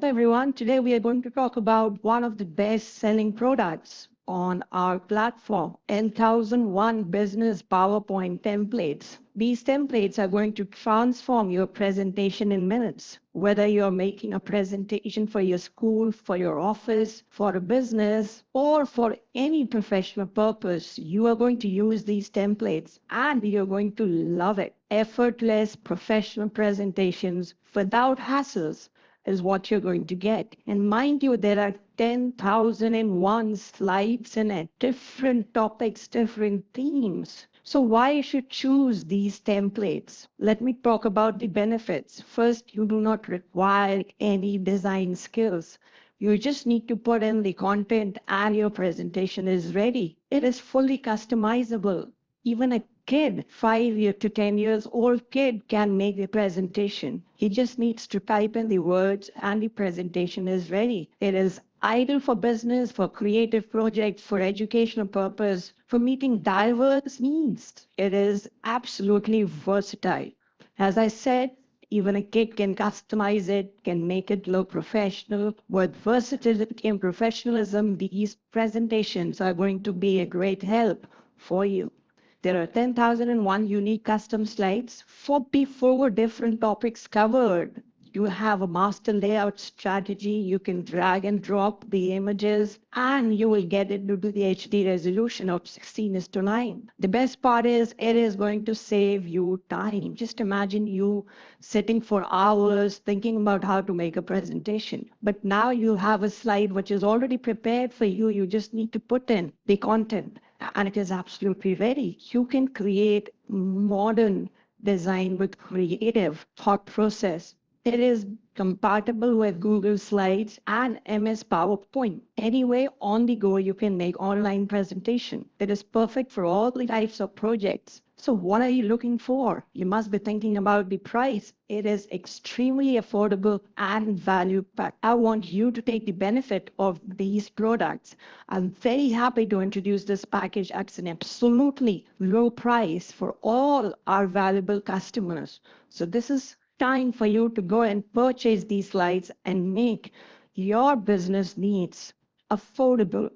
Everyone. Today we are going to talk about one of the best-selling products on our platform, N1001 Business PowerPoint templates. These templates are going to transform your presentation in minutes. Whether you're making a presentation for your school, for your office, for a business, or for any professional purpose, you are going to use these templates and you're going to love it. Effortless professional presentations without hassles is what you're going to get. And mind you, there are 10,001 slides in it, different topics, different themes. So why you should choose these templates? Let me talk about the benefits. First, you do not require any design skills. You just need to put in the content and your presentation is ready. It is fully customizable. Even a kid, 5 to 10 years old kid can make the presentation. He just needs to type in the words and the presentation is ready. It is ideal for business, for creative projects, for educational purpose, for meeting diverse needs. It is absolutely versatile. As I said, even a kid can customize it, can make it look professional. With versatility and professionalism, these presentations are going to be a great help for you. There are 10,001 unique custom slides, 44 different topics covered. You have a master layout strategy. You can drag and drop the images and you will get it to the HD resolution of 16:9. The best part is it is going to save you time. Just imagine you sitting for hours thinking about how to make a presentation. But now you have a slide which is already prepared for you. You just need to put in the content and it is absolutely ready. You can create modern design with creative thought process. It is compatible with Google Slides and MS PowerPoint. Anyway, on the go, you can make online presentation. It is perfect for all the types of projects. So what are you looking for? You must be thinking about the price. It is extremely affordable and value packed. I want you to take the benefit of these products. I'm very happy to introduce this package at an absolutely low price for all our valuable customers. So this is time for you to go and purchase these slides and make your business needs affordable.